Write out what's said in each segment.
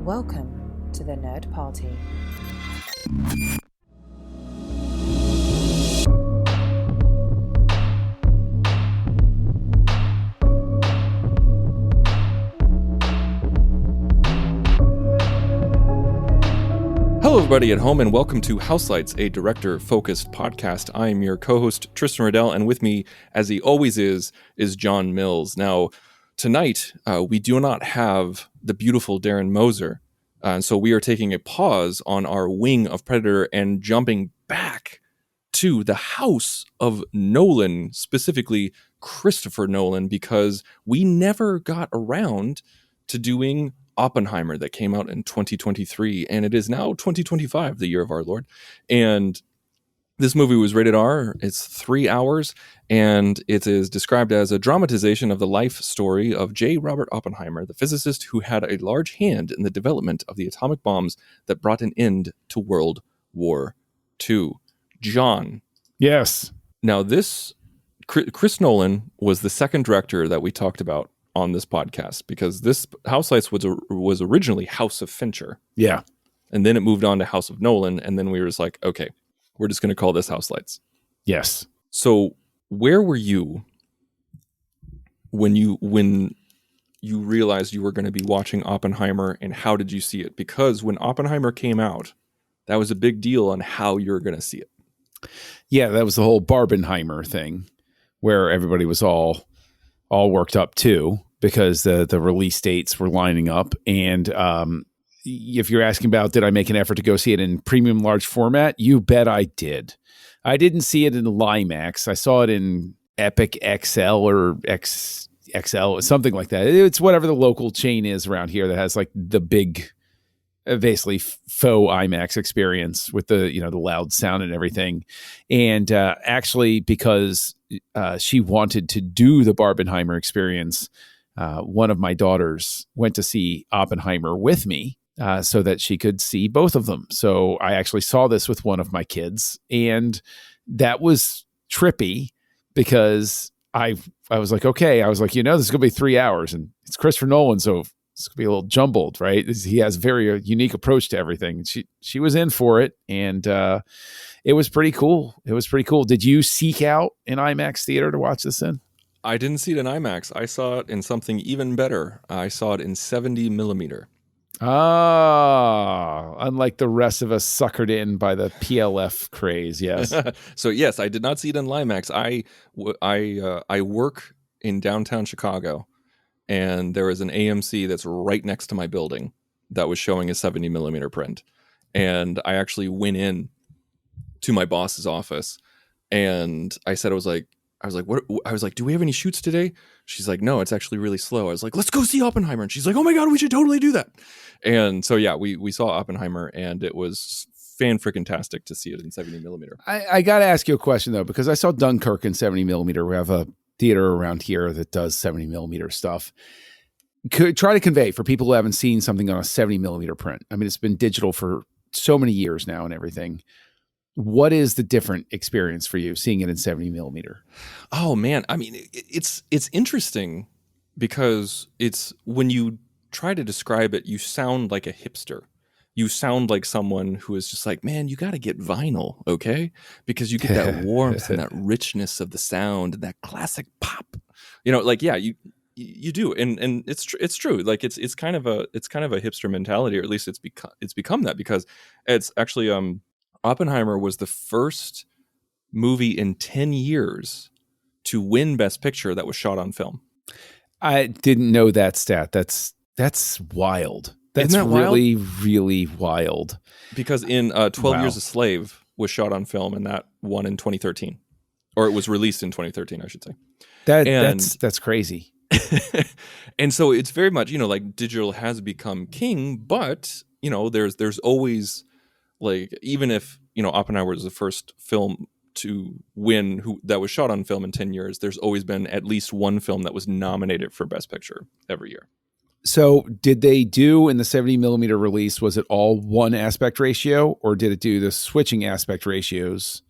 Welcome to the Nerd Party. Hello, everybody at home, and welcome to Houselights, a director-focused podcast. I am your co-host, Tristan Riddell, and with me, as he always is John Mills. Now, tonight, we do not have the beautiful Darren Moser, so we are taking a pause on our wing of Predator and jumping back to the house of Nolan, specifically Christopher Nolan, because we never got around to doing Oppenheimer that came out in 2023, and it is now 2025, the year of our Lord. And this movie was rated R. It's 3 hours, and it is described as a dramatization of the life story of J. Robert Oppenheimer, the physicist who had a large hand in the development of the atomic bombs that brought an end to World War II. John. Yes. Now, Chris Nolan was the second director that we talked about on this podcast, because this Houselights was originally House of Fincher. Yeah. And then it moved on to House of Nolan, and then we were just like, okay, we're just going to call this Houselights. Yes. So where were you when you realized you were going to be watching Oppenheimer, and how did you see it? Because when Oppenheimer came out, that was a big deal on how you were going to see it. Yeah, that was the whole Barbenheimer thing where everybody was all worked up too, because the release dates were lining up. And if you're asking about, did I make an effort to go see it in premium large format? You bet I did. I didn't see it in LIMAX. I saw it in Epic XL or XL, something like that. It's whatever the local chain is around here that has like the big, basically faux IMAX experience with the loud sound and everything. And actually, because she wanted to do the Barbenheimer experience, one of my daughters went to see Oppenheimer with me so that she could see both of them. So I actually saw this with one of my kids, and that was trippy because I was like, okay, this is going to be 3 hours, and it's Christopher Nolan, so it's going to be a little jumbled, right? He has a very unique approach to everything. She was in for it, and it was pretty cool. Did you seek out an IMAX theater to watch this in? I didn't see it in IMAX. I saw it in something even better. I saw it in 70 millimeter. Ah, unlike the rest of us suckered in by the PLF craze, yes. So yes, I did not see it in LIMAX. I work in downtown Chicago, and there is an AMC that's right next to my building that was showing a 70 millimeter print. And I actually went in to my boss's office, and I said, what? I was like, do we have any shoots today? She's like, no, it's actually really slow. I was like, let's go see Oppenheimer. And she's like, oh my God, we should totally do that. And so, yeah, we saw Oppenheimer, and it was fan-freaking-tastic to see it in 70 millimeter. I got to ask you a question, though, because I saw Dunkirk in 70 millimeter. We have a theater around here that does 70 millimeter stuff. Could try to convey for people who haven't seen something on a 70 millimeter print. I mean, it's been digital for so many years now and everything. What is the different experience for you seeing it in 70 millimeter? Oh man. I mean, it's interesting because it's, when you try to describe it, you sound like a hipster. You sound like someone who is just like, man, you got to get vinyl, okay? Because you get that warmth and that richness of the sound and that classic pop. Yeah, you do, and it's true. Like it's kind of a hipster mentality, or at least it's become that, because it's actually Oppenheimer was the first movie in 10 years to win Best Picture that was shot on film. I didn't know that stat. That's wild. That's really, really wild. Because in 12 Years a Slave was shot on film, and that won in 2013. Or it was released in 2013, I should say. That's crazy. And so it's very much, like, digital has become king, but, there's always, like, even if, Oppenheimer was the first film to win that was shot on film in 10 years, there's always been at least one film that was nominated for Best Picture every year. So did they do in the 70 millimeter release, was it all one aspect ratio, or did it do the switching aspect ratios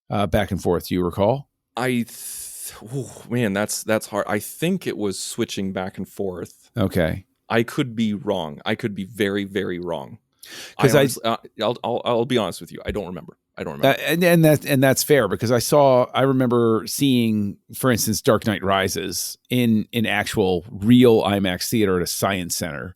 back and forth? Do you recall? Man, that's hard. I think it was switching back and forth. Okay. I could be wrong. I could be very, very wrong. Because I'll be honest with you. I don't remember. and that's fair, because I remember seeing, for instance, Dark Knight Rises in actual real IMAX theater at a science center,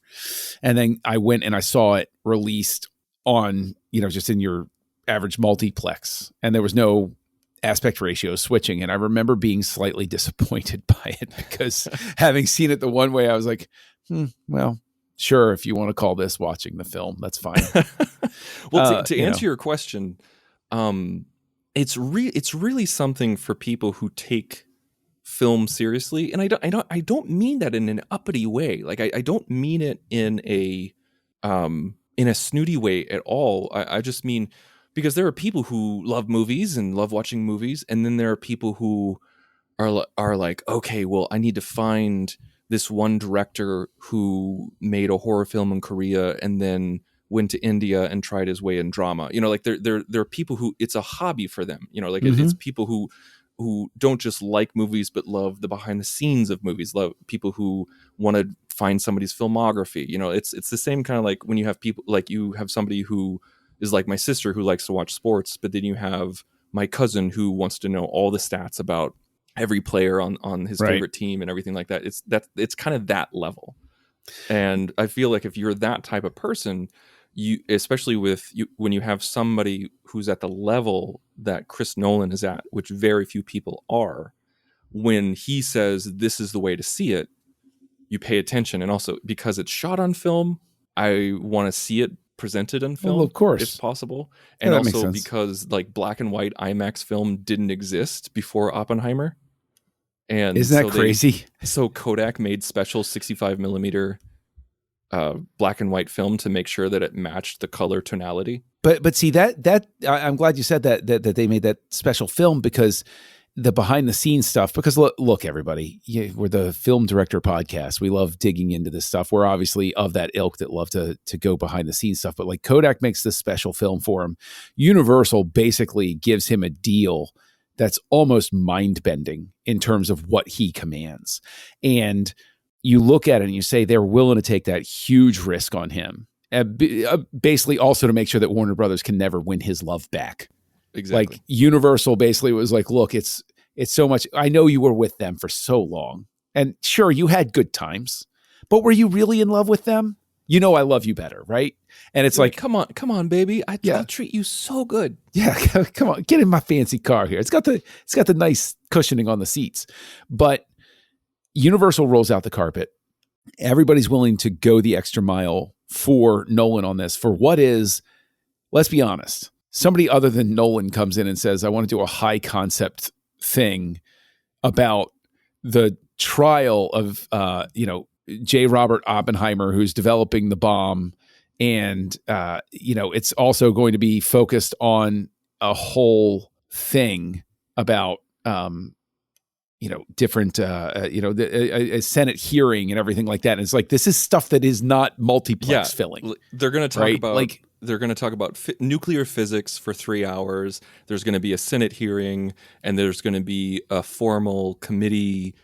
and then I went and I saw it released on, just in your average multiplex, and there was no aspect ratio switching, and I remember being slightly disappointed by it, because having seen it the one way, I was like, well, sure, if you want to call this watching the film, that's fine. Well, to answer your question, it's really something for people who take film seriously, and I don't mean that in an uppity way. Like I don't mean it in a snooty way at all. I just mean, because there are people who love movies and love watching movies, and then there are people who are like, okay, well, I need to find this one director who made a horror film in Korea and then went to India and tried his way in drama. Like there are people who it's a hobby for them. Like it's people who don't just like movies but love the behind the scenes of movies. Love people who want to find somebody's filmography. It's the same kind of like when you have people like you have somebody who is like my sister who likes to watch sports, but then you have my cousin who wants to know all the stats about every player on his favorite team and everything like that. It's kind of that level. And I feel like if you're that type of person, you, especially when you have somebody who's at the level that Chris Nolan is at, which very few people are, when he says this is the way to see it, you pay attention. And also because it's shot on film, I want to see it presented in film, of course, if possible. And also because like black and white IMAX film didn't exist before Oppenheimer. And isn't that crazy? So Kodak made special 65 millimeter black and white film to make sure that it matched the color tonality. But see that I'm glad you said that they made that special film, because the behind the scenes stuff, because look everybody, we're the Film Director Podcast. We love digging into this stuff. We're obviously of that ilk that love to go behind the scenes stuff, but like Kodak makes this special film for him. Universal basically gives him a deal that's almost mind-bending in terms of what he commands. And you look at it and you say they're willing to take that huge risk on him. Basically also to make sure that Warner Brothers can never win his love back. Exactly. Like Universal basically was like, look, it's so much. I know you were with them for so long, and sure, you had good times, but were you really in love with them? I love you better, right? And it's like, come on, baby. I'll treat you so good. Yeah, come on, get in my fancy car here. It's got the nice cushioning on the seats. But Universal rolls out the carpet. Everybody's willing to go the extra mile for Nolan on this. For what is, let's be honest, somebody other than Nolan comes in and says, I want to do a high concept thing about the trial of J. Robert Oppenheimer, who's developing the bomb. And, it's also going to be focused on a whole thing about, different, a Senate hearing and everything like that. And it's like, this is stuff that is not multiplex filling. They're going to talk about, they're going to talk about nuclear physics for 3 hours. There's going to be a Senate hearing, and there's going to be a formal committee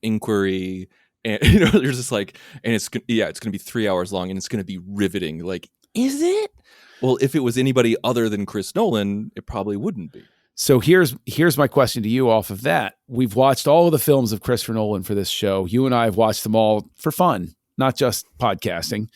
inquiry. And there's just like, and it's going to be 3 hours long, and it's going to be riveting. Like, is it? Well, if it was anybody other than Chris Nolan, it probably wouldn't be. So here's my question to you off of that. We've watched all of the films of Christopher Nolan for this show. You and I have watched them all for fun, not just podcasting.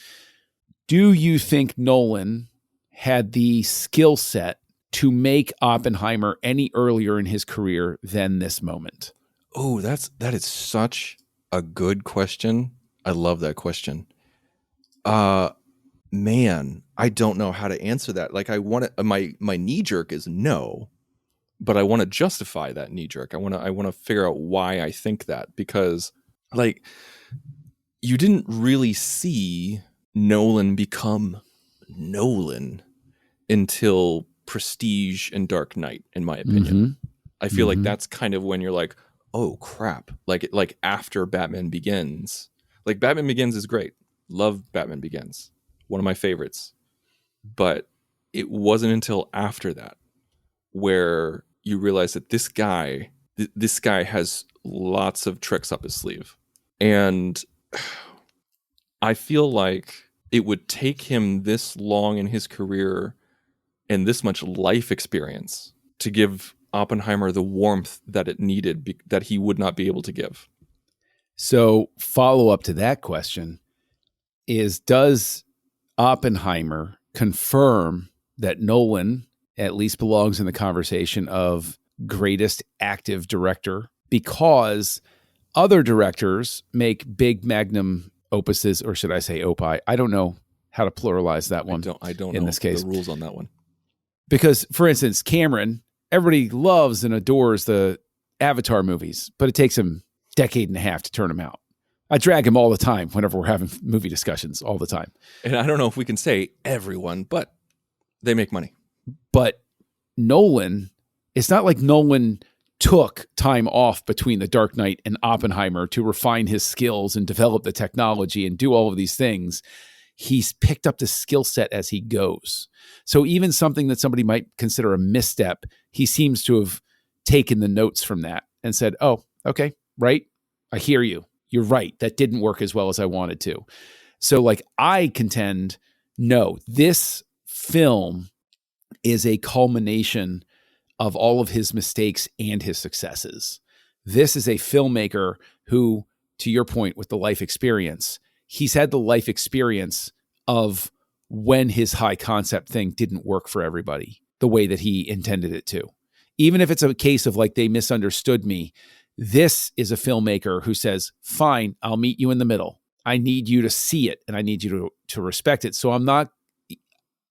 Do you think Nolan had the skill set to make Oppenheimer any earlier in his career than this moment? Oh, that is such a good question. I love that question. Man, I don't know how to answer that. Like, I want to, my knee jerk is no, but I want to justify that knee jerk. I want to figure out why I think that, because like you didn't really see Nolan become Nolan until Prestige and Dark Knight, in my opinion. Mm-hmm. I feel like that's kind of when you're like, oh crap, like after Batman Begins. Like Batman Begins is great. Love Batman Begins. One of my favorites. But it wasn't until after that where you realize that this guy has lots of tricks up his sleeve. And I feel like it would take him this long in his career and this much life experience to give Oppenheimer the warmth that it needed that he would not be able to give. So follow up to that question is, does Oppenheimer confirm that Nolan at least belongs in the conversation of greatest active director? Because other directors make big magnum opuses, or should I say opi? I don't know how to pluralize that one. I don't in know this case. The rules on that one. Because, for instance, Cameron, everybody loves and adores the Avatar movies, but it takes him a decade and a half to turn them out. I drag him all the time whenever we're having movie discussions, all the time. And I don't know if we can say everyone, but they make money. But Nolan, it's not like Nolan took time off between The Dark Knight and Oppenheimer to refine his skills and develop the technology and do all of these things. He's picked up the skill set as he goes. So even something that somebody might consider a misstep, he seems to have taken the notes from that and said, oh, okay, right. I hear you. You're right. That didn't work as well as I wanted to. So like I contend, no, this film is a culmination of all of his mistakes and his successes. This is a filmmaker who, to your point with the life experience, he's had the life experience of when his high concept thing didn't work for everybody the way that he intended it to. Even if it's a case of like they misunderstood me, this is a filmmaker who says, fine, I'll meet you in the middle. I need you to see it and I need you to respect it. So I'm not,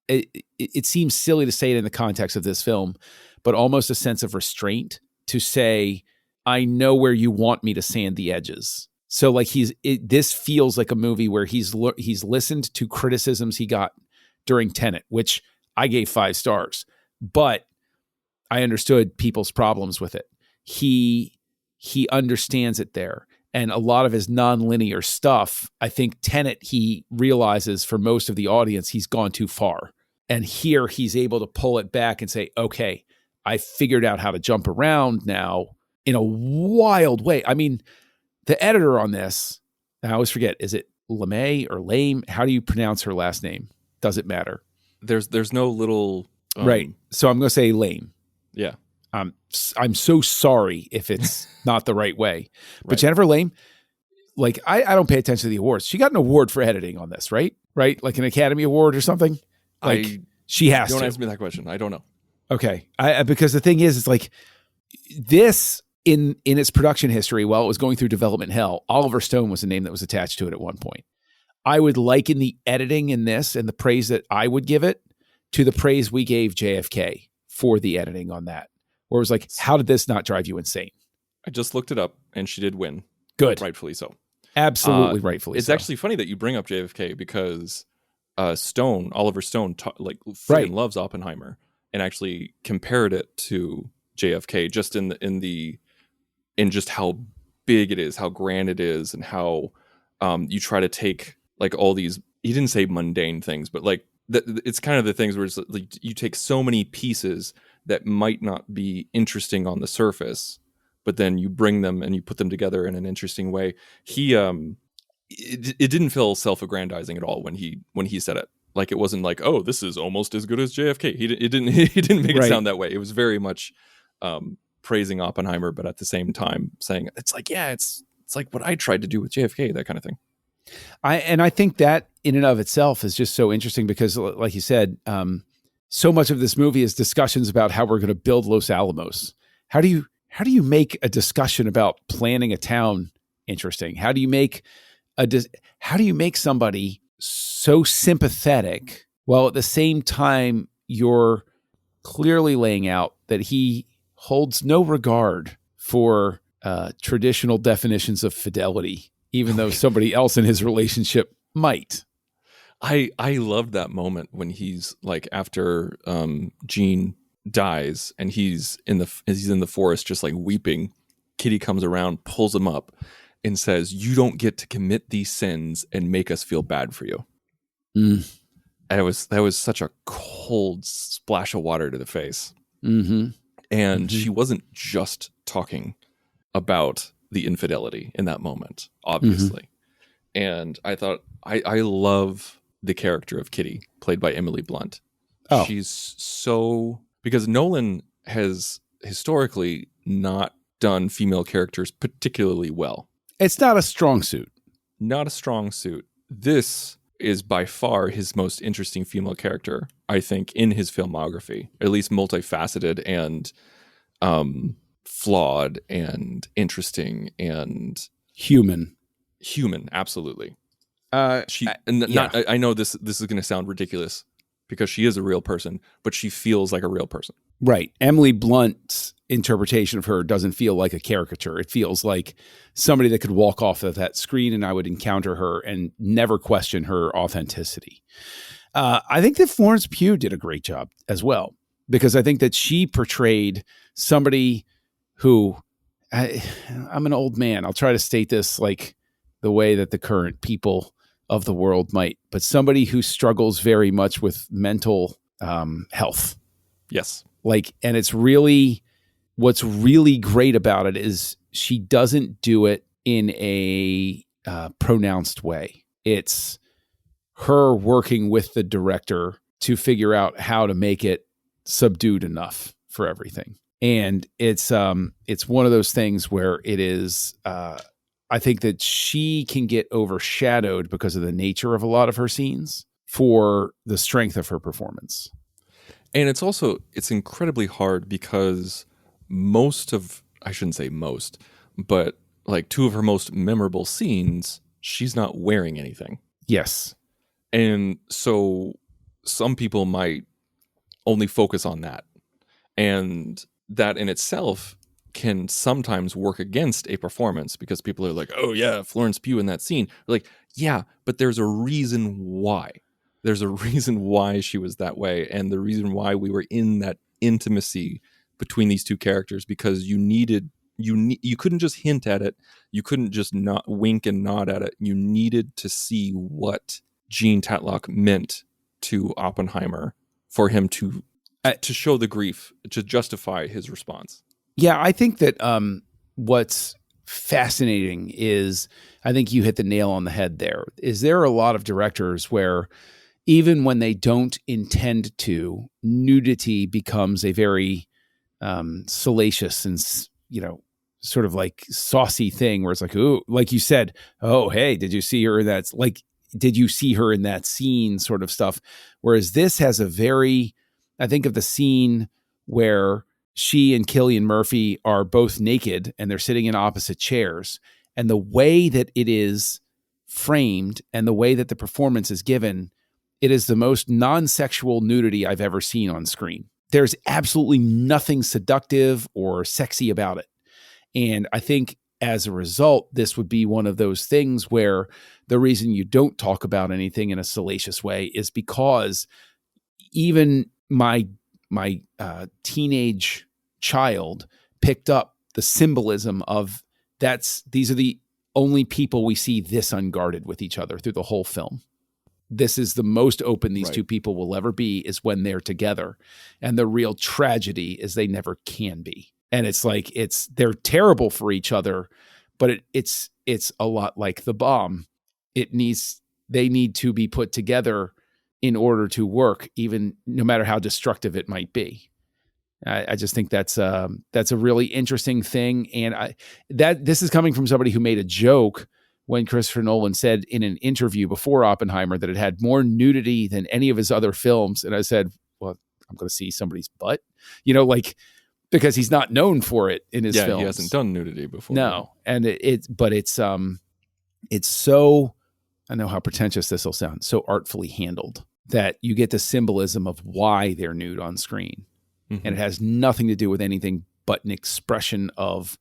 it seems silly to say it in the context of this film, but almost a sense of restraint to say, I know where you want me to sand the edges. So like this feels like a movie where he's listened to criticisms he got during Tenet, which I gave 5 stars, but I understood people's problems with it. He understands it there. And a lot of his nonlinear stuff, I think Tenet, he realizes for most of the audience, he's gone too far. And here he's able to pull it back and say, okay, I figured out how to jump around now in a wild way. I mean, the editor on this, I always forget, is it LeMay or Lame? How do you pronounce her last name? Does it matter? There's no little... right. So I'm going to say Lame. Yeah. I'm so sorry if it's not the right way. But Right. Jennifer Lame, like, I don't pay attention to the awards. She got an award for editing on this, right? Right? Like an Academy Award or something? Like, she has to. Don't ask me that question. I don't know. Okay. Because the thing is, it's like this in its production history, while it was going through development hell, Oliver Stone was a name that was attached to it at one point. I would liken the editing in this and the praise that I would give it to the praise we gave JFK for the editing on that. Where it was like, how did this not drive you insane? I just looked it up and she did win. Good. Rightfully so. Absolutely rightfully it's so. actually funny that you bring up JFK because Oliver Stone freaking loves Oppenheimer and actually compared it to JFK just in just how big it is, how grand it is, and how you try to take like all these, he didn't say mundane things, but like it's kind of the things where it's like you take so many pieces that might not be interesting on the surface, but then you bring them and you put them together in an interesting way. It didn't feel self-aggrandizing at all when he said it. Like it wasn't like, oh, this is almost as good as JFK. He didn't make it sound that way. It was very much praising Oppenheimer, but at the same time saying it's like, yeah, it's like what I tried to do with JFK, that kind of thing. I think that in and of itself is just so interesting because, like you said, so much of this movie is discussions about how we're going to build Los Alamos. How do you make a discussion about planning a town interesting? How do you make somebody so sympathetic while at the same time you're clearly laying out that he holds no regard for traditional definitions of fidelity, even though somebody else in his relationship might. I loved that moment when he's like after Gene dies and he's in the forest just like weeping. Kitty comes around, pulls him up, and says, "You don't get to commit these sins and make us feel bad for you." Mm. And that was such a cold splash of water to the face. Mm-hmm. And she wasn't just talking about the infidelity in that moment, obviously. and I thought I love the character of Kitty, played by Emily Blunt. Oh. She's so, because Nolan has historically not done female characters particularly well. It's not a strong suit. Not a strong suit. This is by far his most interesting female character, I think, in his filmography, at least multifaceted and flawed and interesting and human, absolutely. Yeah. I know this is going to sound ridiculous because she is a real person, but she feels like a real person. Right. Emily Blunt's interpretation of her doesn't feel like a caricature. It feels like somebody that could walk off of that screen and I would encounter her and never question her authenticity. I think that Florence Pugh did a great job as well, because I think that she portrayed somebody who, I'm an old man. I'll try to state this like the way that the current people of the world might, but somebody who struggles very much with mental health. Yes. And it's really, what's really great about it is she doesn't do it in a pronounced way. It's her working with the director to figure out how to make it subdued enough for everything. And it's one of those things where it is, I think that she can get overshadowed because of the nature of a lot of her scenes for the strength of her performance. And it's incredibly hard because I shouldn't say most, but like two of her most memorable scenes, she's not wearing anything. Yes. And so some people might only focus on that. And that in itself can sometimes work against a performance because people are like, oh yeah, Florence Pugh in that scene. Like, yeah, but there's a reason why. There's a reason why she was that way. And the reason why we were in that intimacy between these two characters, because you couldn't just hint at it. You couldn't just not wink and nod at it. You needed to see what Gene Tatlock meant to Oppenheimer for him to show the grief, to justify his response. Yeah, I think that what's fascinating is, I think you hit the nail on the head there, is there are a lot of directors where even when they don't intend to, nudity becomes a very salacious and, sort of like saucy thing where it's like, ooh, like you said, oh, hey, did you see her in that? Like, did you see her in that scene sort of stuff? Whereas this has I think of the scene where she and Cillian Murphy are both naked and they're sitting in opposite chairs, and the way that it is framed and the way that the performance is given, it is the most non-sexual nudity I've ever seen on screen. There's absolutely nothing seductive or sexy about it. And I think as a result, this would be one of those things where the reason you don't talk about anything in a salacious way is because even my teenage child picked up the symbolism of these are the only people we see this unguarded with each other through the whole film. This is the most open these two people will ever be, is when they're together. And the real tragedy is they never can be. And it's like, they're terrible for each other, but it's a lot like the bomb. They need to be put together in order to work, even no matter how destructive it might be. I just think that's a really interesting thing. And this is coming from somebody who made a joke when Christopher Nolan said in an interview before Oppenheimer that it had more nudity than any of his other films. And I said, well, I'm going to see somebody's butt, because he's not known for it in his films. He hasn't done nudity before. No. And it's so, I know how pretentious this will sound, so artfully handled that you get the symbolism of why they're nude on screen. Mm-hmm. And it has nothing to do with anything but an expression of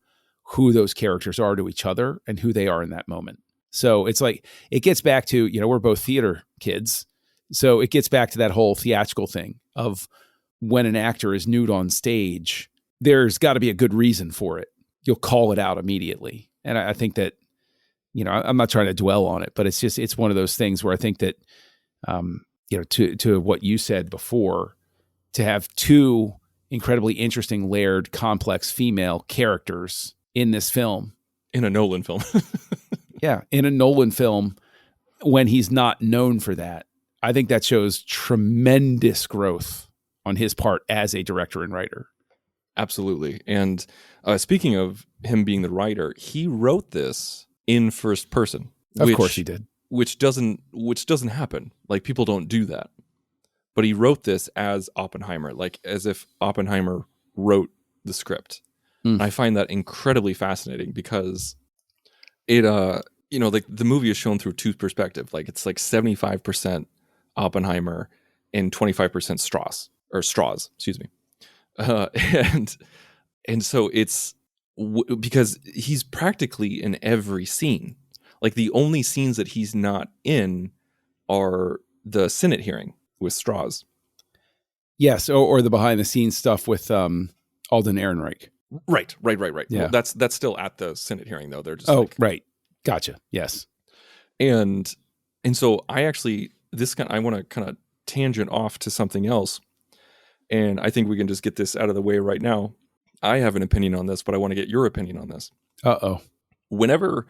who those characters are to each other and who they are in that moment. So it's like, it gets back to, we're both theater kids. So it gets back to that whole theatrical thing of when an actor is nude on stage, there's got to be a good reason for it. You'll call it out immediately. And I think that, I'm not trying to dwell on it, but it's one of those things where I think that, to what you said before, to have two incredibly interesting, layered, complex female characters in this film. In a Nolan film. Yeah, in a Nolan film when he's not known for that, I think that shows tremendous growth on his part as a director and writer. Absolutely. And speaking of him being the writer, he wrote this in first person. Of course he did. Which doesn't happen. Like, people don't do that. But he wrote this as Oppenheimer, like as if Oppenheimer wrote the script. And I find that incredibly fascinating because it like the movie is shown through two perspectives. Like, it's like 75% Oppenheimer and 25% Strauss, excuse me. And so it's because he's practically in every scene. Like, the only scenes that he's not in are the Senate hearing with Strauss. Yes, or the behind the scenes stuff with Alden Ehrenreich. Right. Yeah. Well, that's still at the Senate hearing, though. They're just right. Gotcha. Yes. And so I want to kind of tangent off to something else. And I think we can just get this out of the way right now. I have an opinion on this, but I want to get your opinion on this. Uh-oh. Whenever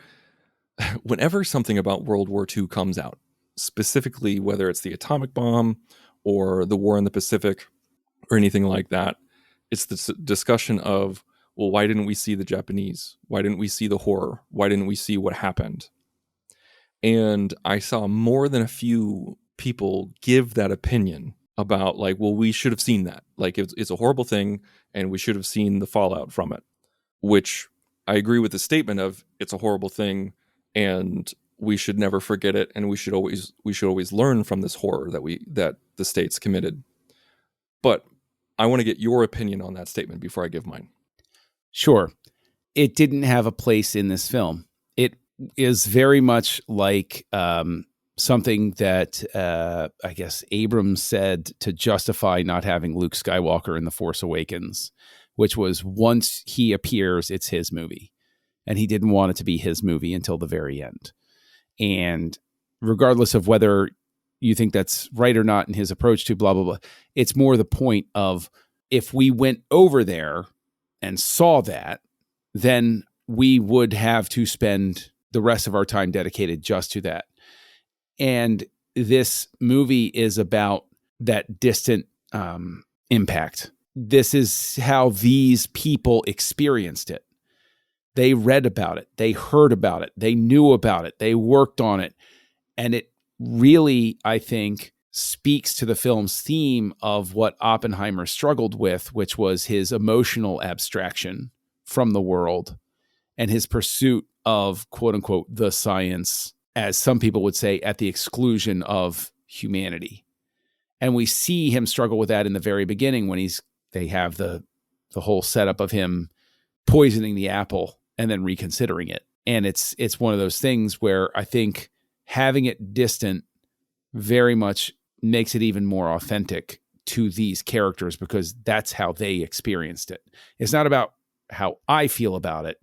something about World War II comes out, specifically whether it's the atomic bomb or the war in the Pacific or anything like that, it's the discussion of, well, why didn't we see the Japanese? Why didn't we see the horror? Why didn't we see what happened? And I saw more than a few people give that opinion about, like, well, we should have seen that. Like, it's a horrible thing and we should have seen the fallout from it, which I agree with the statement of it's a horrible thing and we should never forget it. And we should always learn from this horror that the states committed. But I want to get your opinion on that statement before I give mine. Sure. It didn't have a place in this film. It is very much like something that I guess Abrams said to justify not having Luke Skywalker in The Force Awakens, which was, once he appears, it's his movie. And he didn't want it to be his movie until the very end. And regardless of whether you think that's right or not in his approach to blah, blah, blah, it's more the point of, if we went over there and saw that, then we would have to spend the rest of our time dedicated just to that. And this movie is about that distant impact. This is how these people experienced it. They read about it. They heard about it. They knew about it. They worked on it. And it really, I think, speaks to the film's theme of what Oppenheimer struggled with, which was his emotional abstraction from the world and his pursuit of, quote unquote, the science, as some people would say, at the exclusion of humanity. And we see him struggle with that in the very beginning when they have the whole setup of him poisoning the apple and then reconsidering it. And it's one of those things where I think having it distant very much makes it even more authentic to these characters, because that's how they experienced it. It's not about how I feel about it.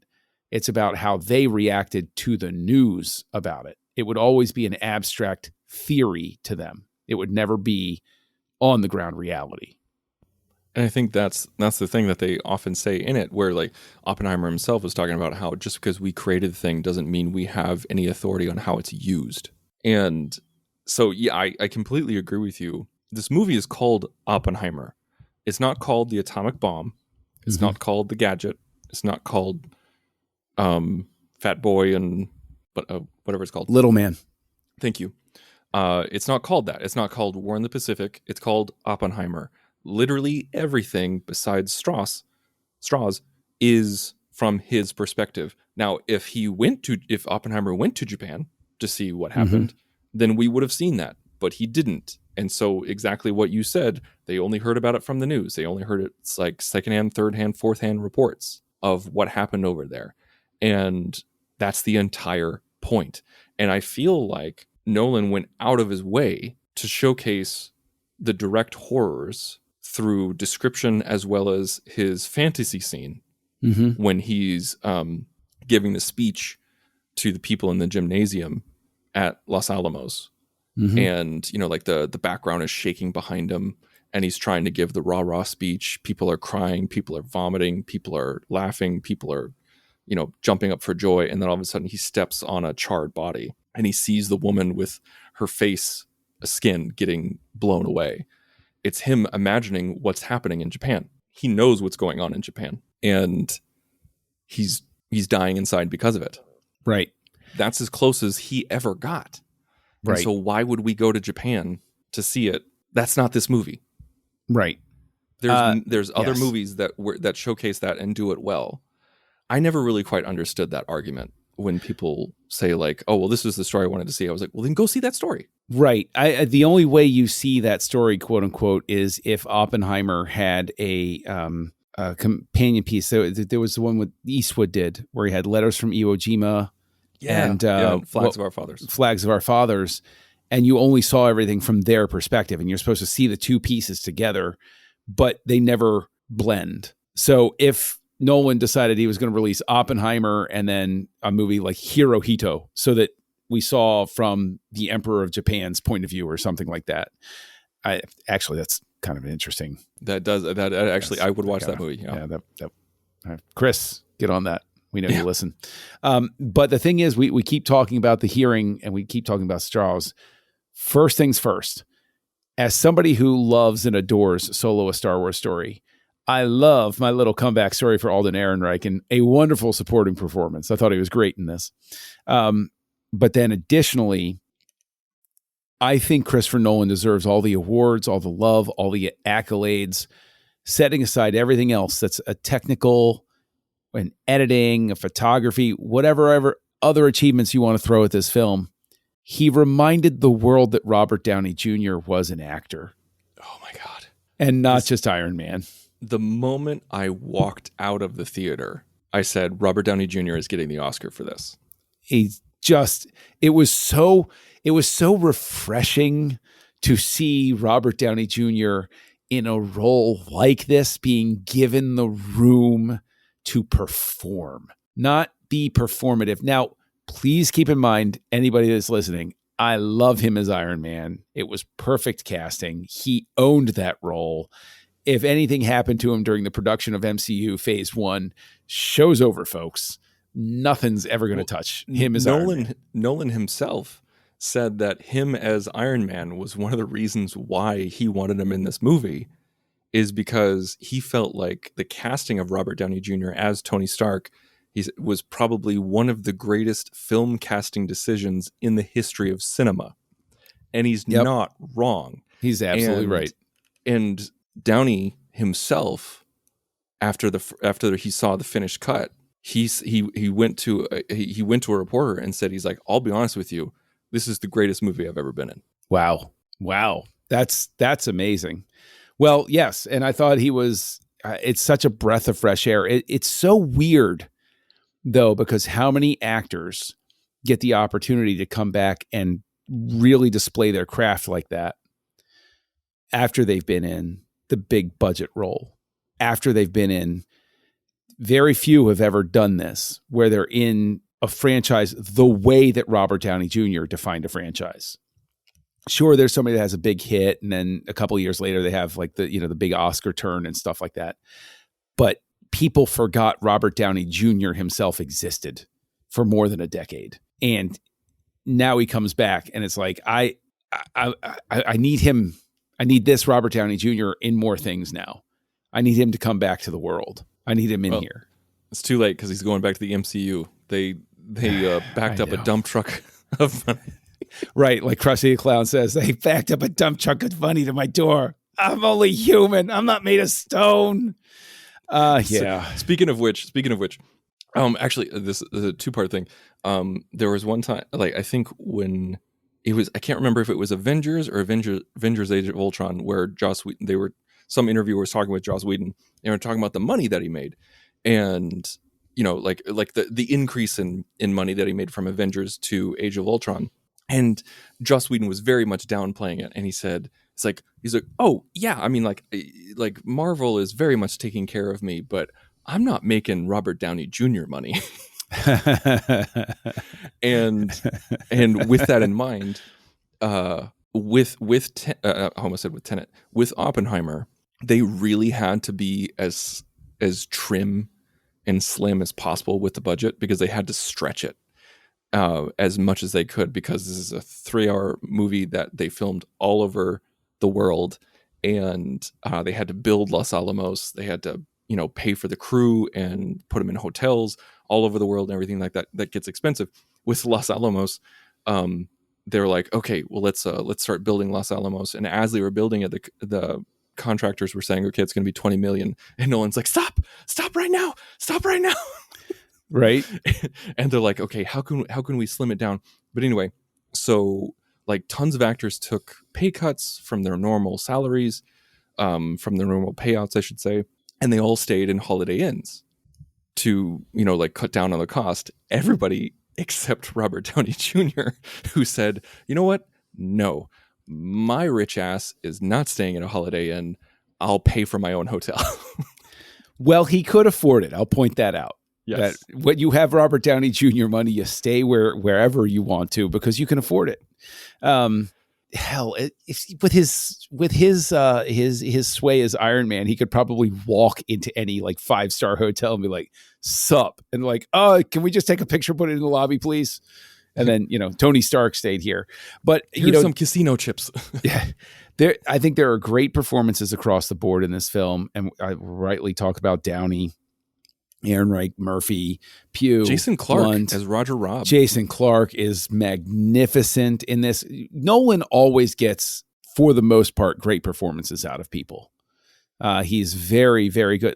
It's about how they reacted to the news about it. It would always be an abstract theory to them. It would never be on the ground reality. And I think that's the thing that they often say in it, where, like, Oppenheimer himself was talking about how just because we created the thing doesn't mean we have any authority on how it's used. And so, yeah, I completely agree with you. This movie is called Oppenheimer. It's not called the atomic bomb. It's not called the gadget. It's not called Fat Boy and whatever it's called. Little Man. Thank you. It's not called that. It's not called War in the Pacific. It's called Oppenheimer. Literally everything besides Strauss is from his perspective. Now, if Oppenheimer went to Japan to see what happened, then we would have seen that, but he didn't. And so exactly what you said, they only heard about it from the news. They only heard it's like secondhand, thirdhand, fourthhand reports of what happened over there. And that's the entire point. And I feel like Nolan went out of his way to showcase the direct horrors through description as well as his fantasy scene when he's giving the speech to the people in the gymnasium at Los Alamos. And, like the background is shaking behind him and he's trying to give the rah-rah speech. People are crying, people are vomiting, people are laughing, people are, jumping up for joy. And then all of a sudden he steps on a charred body and he sees the woman with her face, skin getting blown away. It's him imagining what's happening in Japan. He knows what's going on in Japan, and he's dying inside because of it. Right. That's as close as he ever got. Right. And so why would we go to Japan to see it? That's not this movie. Right. There's other yes. movies that showcase that and do it well. I never really quite understood that argument when people say like, "Oh, well, this is the story I wanted to see." I was like, "Well, then go see that story." Right. The only way you see that story, quote unquote, is if Oppenheimer had a companion piece. So there was the one with Eastwood did, where he had Letters from Iwo Jima and Flags of Our Fathers. Flags of Our Fathers, and you only saw everything from their perspective, and you're supposed to see the two pieces together, but they never blend. So if Nolan decided he was going to release Oppenheimer and then a movie like Hirohito, so that we saw from the Emperor of Japan's point of view or something like that. That's kind of interesting. I would watch that movie. Yeah. Chris, get on that. We know you listen. But the thing is, we keep talking about the hearing and we keep talking about straws. First things first, as somebody who loves and adores Solo, a Star Wars story, I love my little comeback story for Alden Ehrenreich and a wonderful supporting performance. I thought he was great in this. But then additionally, I think Christopher Nolan deserves all the awards, all the love, all the accolades, setting aside everything else that's a technical and editing, a photography, whatever other achievements you want to throw at this film. He reminded the world that Robert Downey Jr. was an actor. Oh my God. And not just Iron Man. The moment I walked out of the theater, I said, Robert Downey Jr. is getting the Oscar for this. It was so refreshing to see Robert Downey Jr. in a role like this, being given the room to perform, not be performative. Now, please keep in mind, anybody that's listening, I love him as Iron Man. It was perfect casting. He owned that role. If anything happened to him during the production of MCU Phase 1, show's over, folks. Nothing's ever going to touch him as Iron Man. Nolan himself said that him as Iron Man was one of the reasons why he wanted him in this movie, is because he felt like the casting of Robert Downey Jr. as Tony Stark was probably one of the greatest film casting decisions in the history of cinema. And he's not wrong. He's absolutely right. And Downey himself, after he saw the finished cut, he went to a reporter and said, he's like, I'll be honest with you, this is the greatest movie I've ever been in. Wow. That's amazing. Well, yes. And I thought he was, it's such a breath of fresh air. It's so weird though, because how many actors get the opportunity to come back and really display their craft like that after they've been in the big budget role, after they've been in, very few have ever done this, where they're in a franchise the way that Robert Downey Jr. defined a franchise. Sure, there's somebody that has a big hit, and then a couple of years later they have like the big Oscar turn and stuff like that. But people forgot Robert Downey Jr. himself existed for more than a decade, and now he comes back, and it's like I need him. I need this Robert Downey Jr. in more things now. I need him to come back to the world. I need him in here. It's too late because he's going back to the MCU. They backed up a dump truck of money. Right, like Krusty the Clown says, they backed up a dump truck of money to my door. I'm only human. I'm not made of stone. Yeah. So, speaking of which, actually, this is a two-part thing. There was one time, like I think when it was, I can't remember if it was Avengers or Avengers Age of Ultron, where Joss Whedon, some interviewer was talking with Joss Whedon, and they were talking about the money that he made, and like the increase in money that he made from Avengers to Age of Ultron. And Joss Whedon was very much downplaying it, and he said, he's like, oh yeah, I mean, like Marvel is very much taking care of me, but I'm not making Robert Downey Jr. money. and with that in mind, with Oppenheimer, they really had to be as trim and slim as possible with the budget, because they had to stretch it. as much as they could, because this is a 3-hour movie that they filmed all over the world, and they had to build Los Alamos. They had to, pay for the crew and put them in hotels all over the world and everything like that. That gets expensive. With Los Alamos, they were like, okay, well, let's start building Los Alamos. And as they were building it, the contractors were saying, okay, it's going to be 20 million. And Nolan's like, stop right now. Right. And they're like, okay, how can we slim it down? But anyway, so like tons of actors took pay cuts from their normal salaries, from their normal payouts, I should say. And they all stayed in Holiday Inns to, like cut down on the cost. Everybody except Robert Downey Jr., who said, you know what? No, my rich ass is not staying in a Holiday Inn. I'll pay for my own hotel. Well, he could afford it. I'll point that out. Yes. That when you have Robert Downey Jr. money, you stay wherever you want to because you can afford it. Hell, with his sway as Iron Man, he could probably walk into any like 5-star hotel and be like, "Sup," and like, "Oh, can we just take a picture, put it in the lobby, please?" And then Tony Stark stayed here, but here's some casino chips. Yeah, I think there are great performances across the board in this film, and I rightly talk about Downey, Ehrenreich, Murphy, Pugh, Jason Clarke Lunt. as Roger Robb. Jason Clarke is magnificent in this. Nolan always gets, for the most part, great performances out of people. He's very, very good.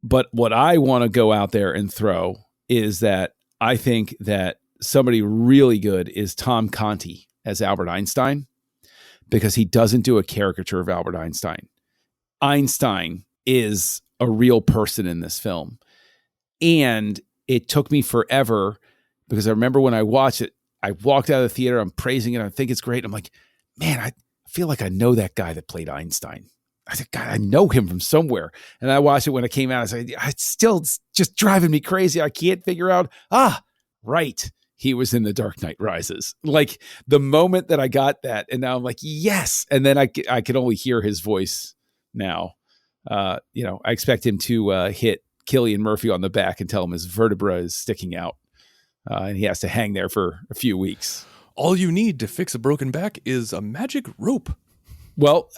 But what I want to go out there and throw is that I think that somebody really good is Tom Conti as Albert Einstein, because he doesn't do a caricature of Albert Einstein. Einstein is a real person in this film. And it took me forever, because I remember when I watched it, I walked out of the theater, I'm praising it, I think it's great. I'm like, man, I feel like I know that guy that played Einstein. I said, God, I know him from somewhere. And I watched it when it came out. I said, it's still just driving me crazy. I can't figure out, right. He was in The Dark Knight Rises. Like the moment that I got that, and now I'm like, yes. And then I could only hear his voice now. I expect him to hit Cillian Murphy on the back and tell him his vertebra is sticking out, and he has to hang there for a few weeks. All you need to fix a broken back is a magic rope. Well,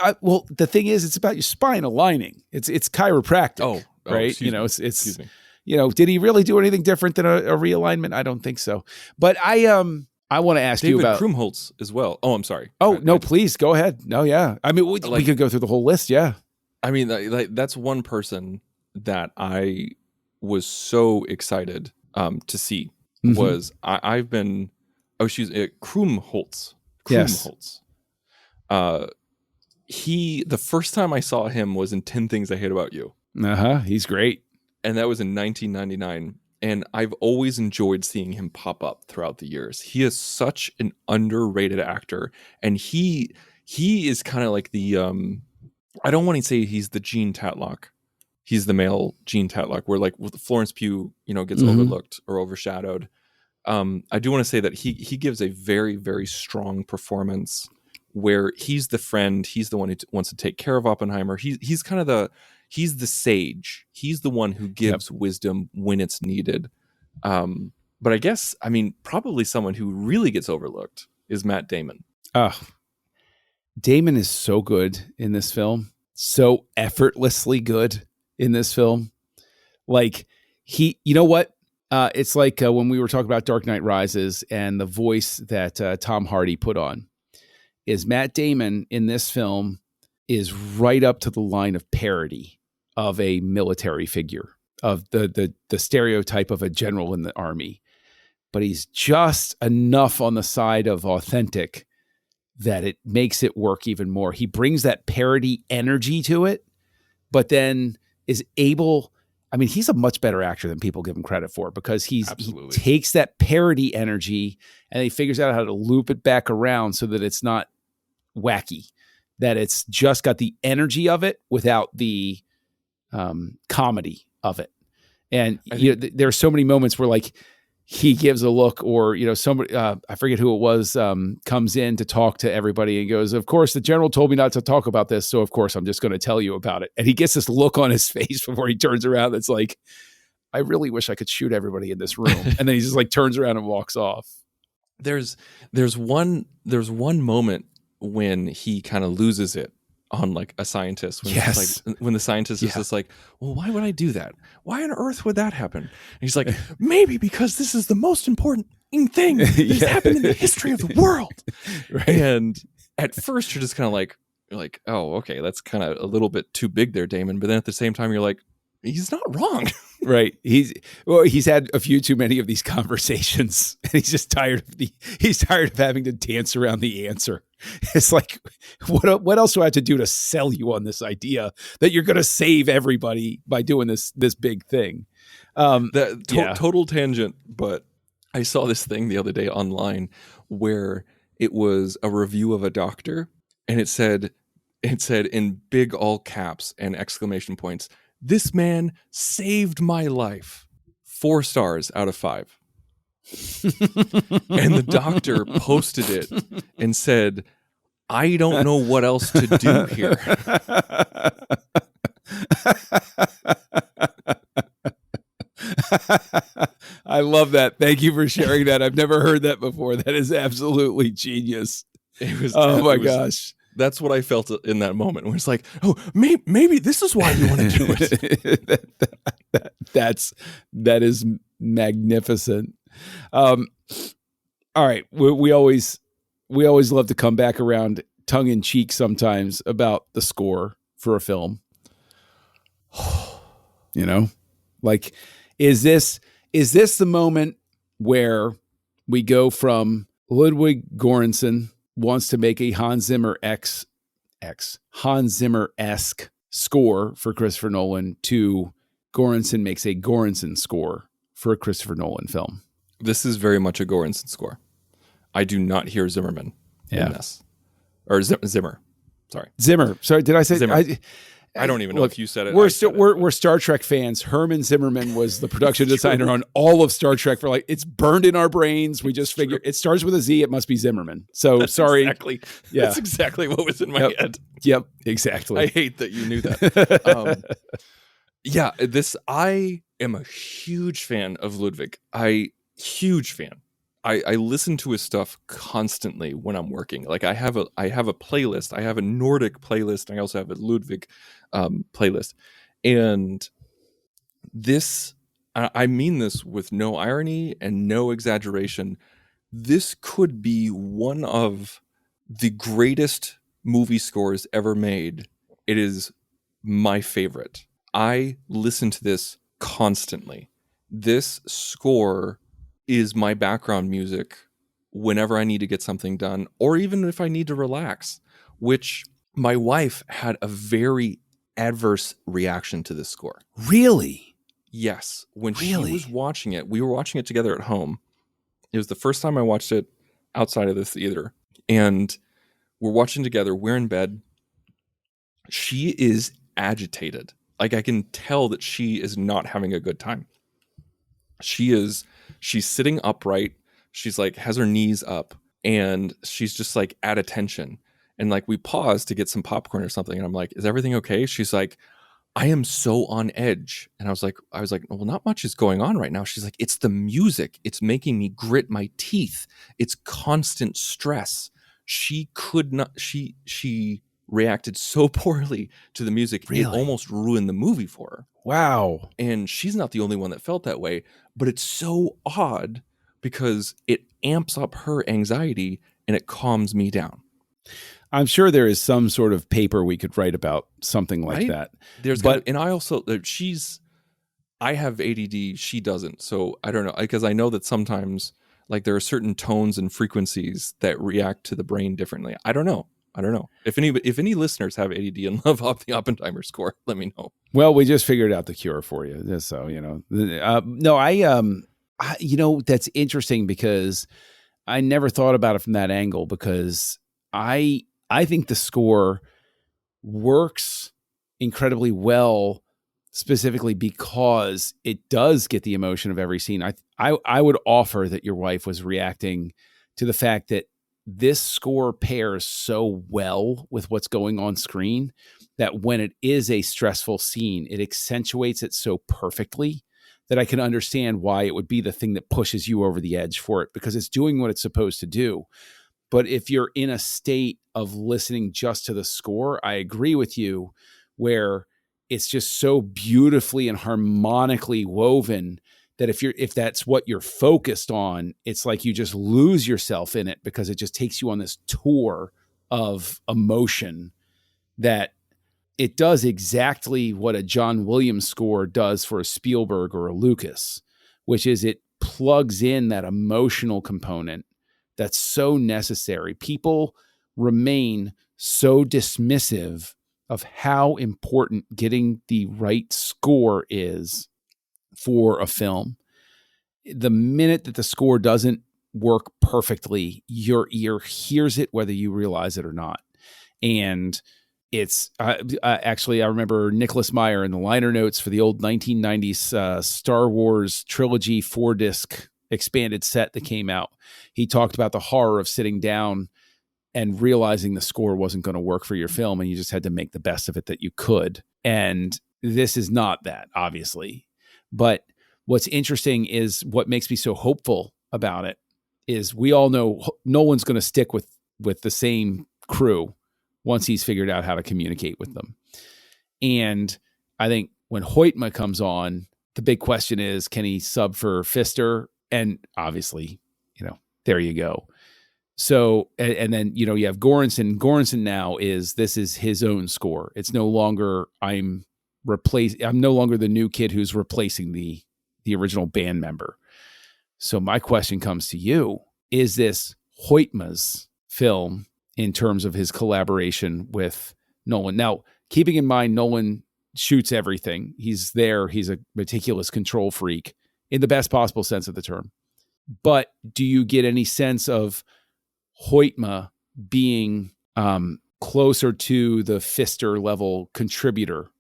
the thing is, it's about your spine aligning. It's chiropractic. Oh, right. Excuse me. Did he really do anything different than a realignment? I don't think so. But I want to ask you about David Krumholtz as well. Oh, I'm sorry. Oh, no, please go ahead. No, yeah. I mean, we could go through the whole list. Yeah. I mean, that's one person that I was so excited to see. Mm-hmm. Was I've been Krumholtz. Yes. The first time I saw him was in 10 Things I Hate About You. He's great. And that was in 1999. And I've always enjoyed seeing him pop up throughout the years. He is such an underrated actor. And he is kind of like the, I don't want to say he's the Gene Tatlock. He's the male Gene Tatlock, where like Florence Pugh, gets overlooked or overshadowed. I do want to say that he gives a very, very strong performance where he's the friend. He's the one who wants to take care of Oppenheimer. He's kind of he's the sage. He's the one who gives wisdom when it's needed. But I guess, probably someone who really gets overlooked is Matt Damon. Damon is so good in this film. So effortlessly good in this film. Like you know what? It's like when we were talking about Dark Knight Rises and the voice that Tom Hardy put on, is Matt Damon in this film is right up to the line of parody of a military figure, of the stereotype of a general in the army. But he's just enough on the side of authentic that it makes it work even more. He brings that parody energy to it, but then is able, he's a much better actor than people give him credit for, because he takes that parody energy and he figures out how to loop it back around so that it's not wacky, that it's just got the energy of it without the comedy of it. And there are so many moments where like he gives a look, or somebody I forget who it was, comes in to talk to everybody and goes, of course the general told me not to talk about this, so of course I'm just going to tell you about it. And he gets this look on his face before he turns around that's like, I really wish I could shoot everybody in this room. And then he just like turns around and walks off. There's one moment when he kind of loses it on like a scientist when it's like when the scientist is just like, well, why would I do that? Why on earth would that happen? And he's like, maybe because this is the most important thing that's happened in the history of the world. Right. And at first you're just kind of like, you're like, oh, okay, that's kind of a little bit too big there, Damon. But then at the same time, you're like, he's not wrong. Right. He's had a few too many of these conversations, and he's just tired of having to dance around the answer. It's like, what else do I have to do to sell you on this idea that you're going to save everybody by doing this big thing? Total tangent, but I saw this thing the other day online where it was a review of a doctor, and it said in big all caps and exclamation points, "This man saved my life." 4 stars out of 5. And the doctor posted it and said, I don't know what else to do here. I love that. Thank you for sharing that. I've never heard that before. That is absolutely genius. Gosh. That's what I felt in that moment. Where it's like, oh, maybe this is why you want to do it. That is magnificent. All right, we always love to come back around tongue in cheek sometimes about the score for a film. You know, like, is this the moment where we go from Ludwig Göransson wants to make a Hans Zimmer-esque score for Christopher Nolan to Göransson makes a Göransson score for a Christopher Nolan film? This is very much a Göransson score. I do not hear Zimmerman in this. Or Zimmer. Sorry. Zimmer. Sorry, did I say Zimmer? I don't even know if you said it. We're Star Trek fans. Herman Zimmerman was the production designer on all of Star Trek for it's burned in our brains. We just figure it starts with a Z. It must be Zimmerman. So that's sorry. Exactly. Yeah. That's exactly what was in my head. Yep. Exactly. I hate that you knew that. I am a huge fan of Ludwig. Huge fan. I listen to his stuff constantly when I'm working. Like I have a playlist. I have a Nordic playlist. And I also have a Ludwig playlist. And this, I mean this with no irony and no exaggeration. This could be one of the greatest movie scores ever made. It is my favorite. I listen to this constantly. This score is my background music whenever I need to get something done, or even if I need to relax, which my wife had a very adverse reaction to this score. Really? Yes. When she was watching it, we were watching it together at home. It was the first time I watched it outside of the theater. And we're watching together. We're in bed. She is agitated. Like I can tell that she is not having a good time. She's sitting upright. She's like, has her knees up, and she's just like at attention. And like we pause to get some popcorn or something. And I'm like, is everything okay? She's like, I am so on edge. And I was like, well, not much is going on right now. She's like, it's the music. It's making me grit my teeth. It's constant stress. She could not, she reacted so poorly to the music. Really? It almost ruined the movie for her. Wow. And she's not the only one that felt that way, but it's so odd because it amps up her anxiety and it calms me down. I'm sure there is some sort of paper we could write about something like that. And I also, I have ADD, she doesn't. So I don't know, because I know that sometimes like there are certain tones and frequencies that react to the brain differently. I don't know. If any listeners have ADD and love the Oppenheimer score, let me know. Well, we just figured out the cure for you. So, that's interesting because I never thought about it from that angle, because I think the score works incredibly well, specifically because it does get the emotion of every scene. I would offer that your wife was reacting to the fact that this score pairs so well with what's going on screen that when it is a stressful scene, it accentuates it so perfectly that I can understand why it would be the thing that pushes you over the edge for it, because it's doing what it's supposed to do. But if you're in a state of listening just to the score, I agree with you, where it's just so beautifully and harmonically woven that if that's what you're focused on, it's like you just lose yourself in it, because it just takes you on this tour of emotion that it does exactly what a John Williams score does for a Spielberg or a Lucas, which is it plugs in that emotional component that's so necessary. People remain so dismissive of how important getting the right score is for a film. The minute that the score doesn't work perfectly, your ear hears it whether you realize it or not. And it's actually, I remember Nicholas Meyer in the liner notes for the old 1990s Star Wars trilogy 4-disc expanded set that came out. He talked about the horror of sitting down and realizing the score wasn't going to work for your film, and you just had to make the best of it that you could. And this is not that, obviously. But what's interesting is what makes me so hopeful about it is we all know Nolan's going to stick with the same crew once he's figured out how to communicate with them. And I think when Hoytma comes on, the big question is, can he sub for Pfister? And obviously, there you go. So, and then, you have Göransson. Göransson now this is his own score. It's no longer, I'm no longer the new kid who's replacing the original band member. So my question comes to you. Is this Hoytma's film in terms of his collaboration with Nolan? Now, keeping in mind, Nolan shoots everything. He's there. He's a meticulous control freak in the best possible sense of the term. But do you get any sense of Hoytma being closer to the Pfister level contributor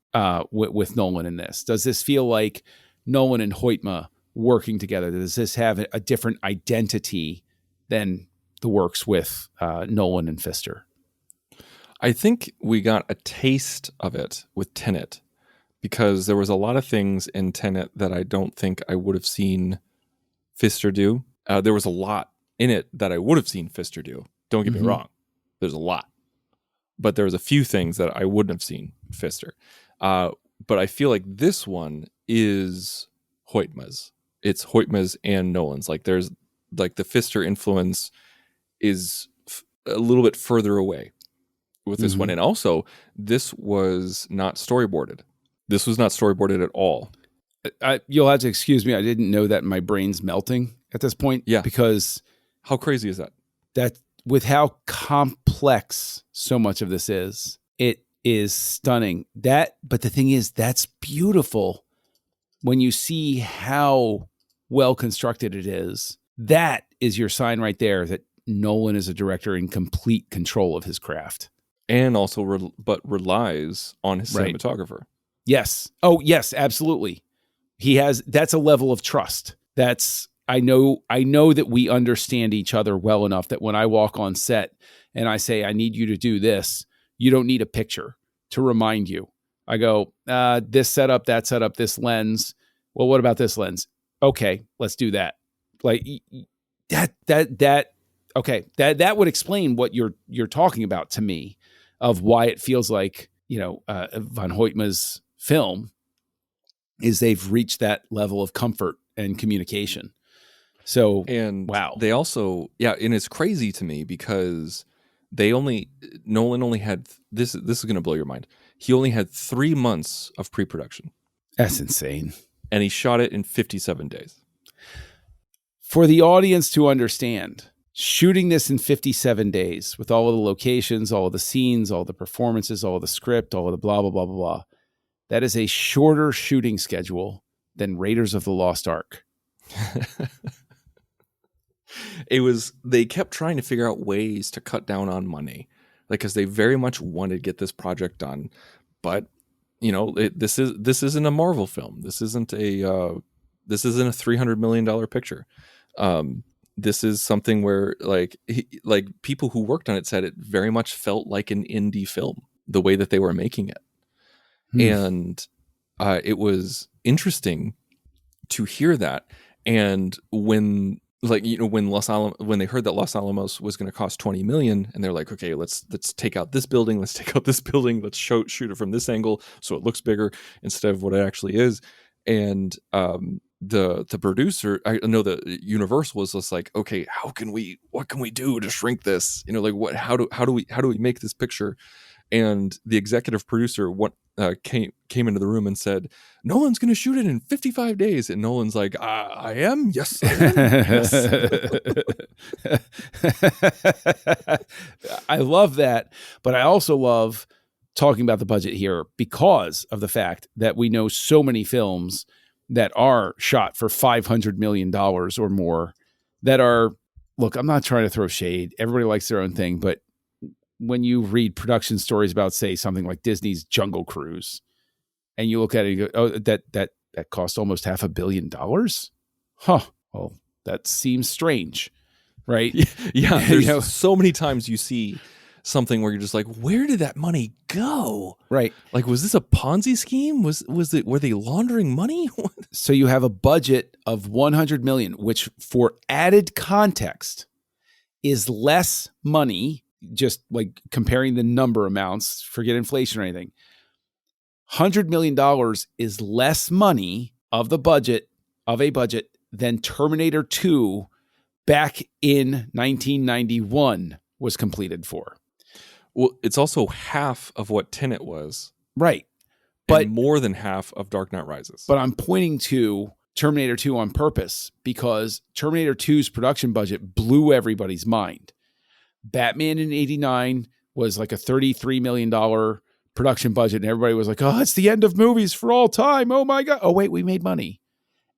with Nolan in this? Does this feel like Nolan and Hoytma working together? Does this have a different identity than the works with Nolan and Pfister? I think we got a taste of it with Tenet, because there was a lot of things in Tenet that I don't think I would have seen Pfister do. There was a lot in it that I would have seen Pfister do. Don't get me wrong. There's a lot. But there was a few things that I wouldn't have seen Pfister. But I feel like this one is Hoytma's. It's Hoytma's and Nolan's. Like there's like the Pfister influence is a little bit further away with this one. And also, this was not storyboarded. This was not storyboarded at all. You'll have to excuse me. I didn't know that my brain's melting at this point. Yeah. Because how crazy is that? That with how complex so much of this is, it is stunning. But the thing is, that's beautiful when you see how well constructed it is. That is your sign right there that Nolan is a director in complete control of his craft. And also relies on his cinematographer. Yes. Oh, yes, absolutely. That's a level of trust. I know that we understand each other well enough that when I walk on set and I say, I need you to do this, you don't need a picture to remind you. I go, this setup, that setup, this lens. Well, what about this lens? Okay, let's do that. Like okay, that would explain what you're talking about to me, of why it feels like, Van Hoytma's film is they've reached that level of comfort and communication. So, and wow. They also, and it's crazy to me because Nolan only had, this is going to blow your mind. He only had 3 months of pre-production. That's insane. And he shot it in 57 days. For the audience to understand, shooting this in 57 days with all of the locations, all of the scenes, all the performances, all of the script, all of the blah, blah, blah, blah, blah. That is a shorter shooting schedule than Raiders of the Lost Ark. They kept trying to figure out ways to cut down on money, because they very much wanted to get this project done. But, this isn't a Marvel film. This isn't a $300 million picture. This is something where like people who worked on it said it very much felt like an indie film, the way that they were making it. And it was interesting to hear that. And when when they heard that Los Alamos was going to cost 20 million, and they're like, okay, let's take out this building, let's shoot it from this angle so it looks bigger instead of what it actually is. And the producer, I know the Universal was just like, okay, what can we do to shrink this? How do we make this picture? And the executive producer came into the room and said, Nolan's going to shoot it in 55 days. And Nolan's like, I am? Yes, I am. Yes. I love that. But I also love talking about the budget here because of the fact that we know so many films that are shot for $500 million or more that are, look, I'm not trying to throw shade. Everybody likes their own thing, but when you read production stories about, say, something like Disney's Jungle Cruise, and you look at it and you go, oh, that cost almost $500 million? Huh. Well, that seems strange, right? Yeah. There's so many times you see something where you're just like, where did that money go? Right. Like, was this a Ponzi scheme? Were they laundering money? So you have a budget of $100 million, which for added context is less money. Just like comparing the number amounts, forget inflation or anything. $100 million is less money of a budget than Terminator 2 back in 1991 was completed for. Well, it's also half of what Tenet was. Right. But more than half of Dark Knight Rises. But I'm pointing to Terminator 2 on purpose because Terminator 2's production budget blew everybody's mind. Batman in 89 was like a $33 million production budget. And everybody was like, oh, it's the end of movies for all time. Oh my God. Oh, wait, we made money.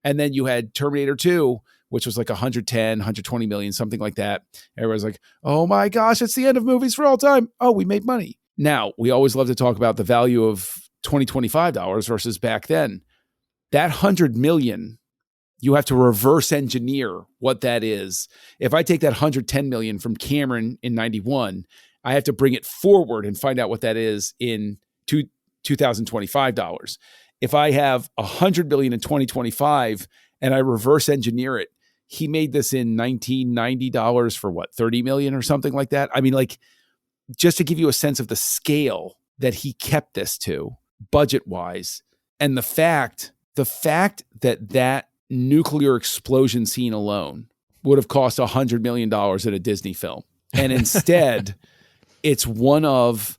And then you had Terminator 2, which was like 110, 120 million, something like that. Everybody's like, oh my gosh, it's the end of movies for all time. Oh, we made money. Now, we always love to talk about the value of $2025 versus back then. That 100 million, you have to reverse engineer what that is. If I take that 110 million from Cameron in 91, I have to bring it forward and find out what that is in $2025. If I have 100 million in 2025 and I reverse engineer it, he made this in $1990 for what, 30 million or something like that. I mean, like, just to give you a sense of the scale that he kept this to budget wise. And the fact that nuclear explosion scene alone would have cost $100 million in a Disney film. And instead, it's one of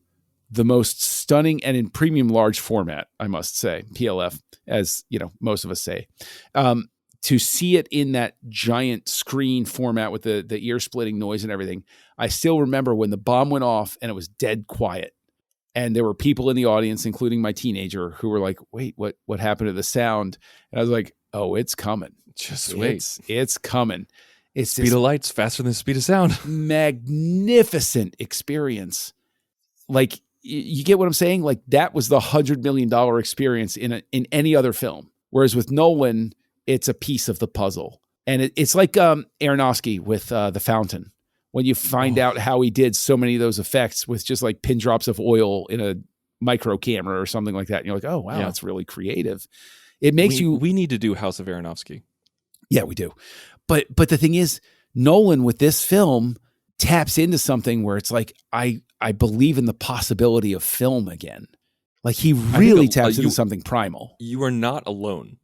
the most stunning, and in premium large format, I must say, PLF, as you know, most of us say, to see it in that giant screen format with the ear splitting noise and everything. I still remember when the bomb went off and it was dead quiet. And there were people in the audience, including my teenager, who were like, wait, what happened to the sound? And I was like, oh, it's coming. Just wait. It's coming. It's speed of light's faster than the speed of sound. Magnificent experience. Like, you get what I'm saying? Like, that was the $100 million experience in any other film. Whereas with Nolan, it's a piece of the puzzle. And it's like Aronofsky with The Fountain. When you find out how he did so many of those effects with just like pin drops of oil in a micro camera or something like that. And you're like, oh, wow, that's really creative. It makes we need to do House of Aronofsky. Yeah, we do. But the thing is, Nolan with this film taps into something where it's like, I believe in the possibility of film again. Like, he really taps into something primal. You are not alone.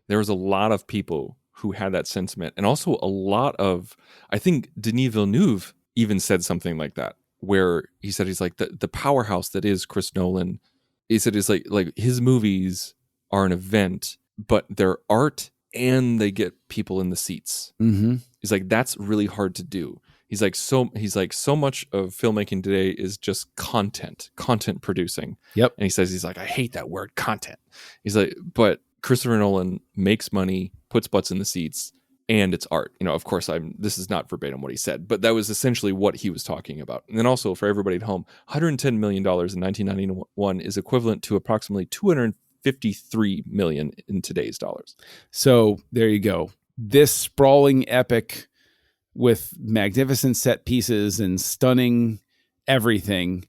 There was a lot of people who had that sentiment. And also a lot of, I think Denis Villeneuve even said something like that, where he said he's like the powerhouse that is Chris Nolan. He said it's like his movies are an event, but they're art and they get people in the seats. Mm-hmm. He's like, that's really hard to do. He's like, so much of filmmaking today is just content producing. Yep. And he's like, I hate that word, content. He's like, but Christopher Nolan makes money, puts butts in the seats, and it's art. You know, of course, this is not verbatim what he said, but that was essentially what he was talking about. And then also for everybody at home, $110 million in 1991 is equivalent to approximately $253 million in today's dollars. So there you go. This sprawling epic with magnificent set pieces and stunning everything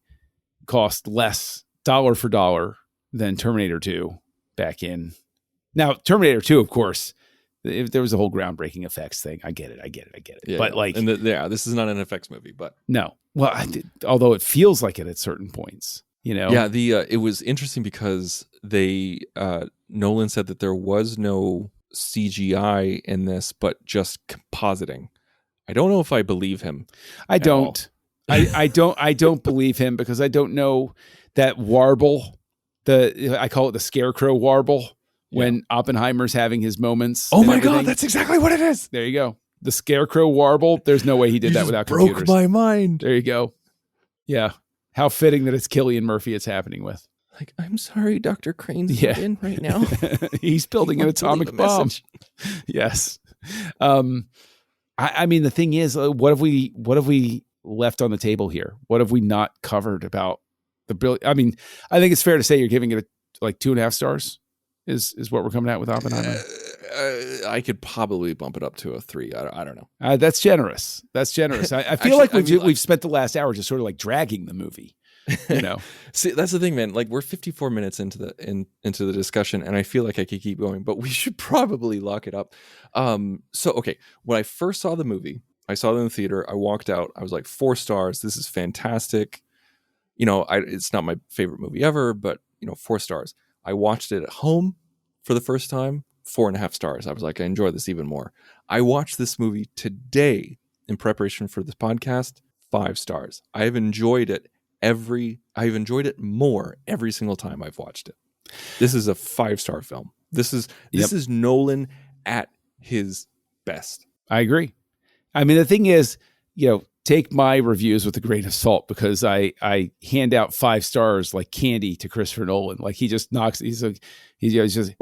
cost less dollar for dollar than Terminator 2 back in. Now, Terminator 2, of course, if there was a whole groundbreaking effects thing, I get it. Yeah, But like, and this is not an effects movie, but no. Well, although it feels like it at certain points, you know. yeah, it was interesting because they Nolan said that there was no CGI in this, but just compositing. I don't know if I believe him. I don't. I don't believe him because I don't know that warble. I call it the scarecrow warble when Oppenheimer's having his moments. Oh my God, that's exactly what it is. There you go. The scarecrow warble. There's no way he did that without computers. Broke my mind. There you go. Yeah. How fitting that it's Cillian Murphy it's happening with. Like, I'm sorry, Dr. Crane's not in right now. He's building an atomic bomb. Yes. I mean, the thing is, what have we left on the table here? What have we not covered about the brilliant? I mean, I think it's fair to say you're giving it like 2.5 stars is what we're coming at with Oppenheimer. I could probably bump it up to a 3. I don't know. That's generous. I feel actually, we've spent the last hour just sort of like dragging the movie. You know, see, that's the thing, man. Like, we're 54 minutes into the discussion, and I feel like I could keep going, but we should probably lock it up. So okay, when I first saw the movie, I saw it in the theater. I walked out. I was like, 4 stars. This is fantastic. You know, it's not my favorite movie ever, but 4 stars. I watched it at home for the first time. 4.5 stars. I was like, I enjoy this even more. I watched this movie today in preparation for this podcast. 5 stars. I've enjoyed it more every single time I've watched it. This is a 5-star film. This is Nolan at his best. I agree. I mean, the thing is, take my reviews with a grain of salt because I hand out 5 stars like candy to Christopher Nolan. Like he just knocks. He's just,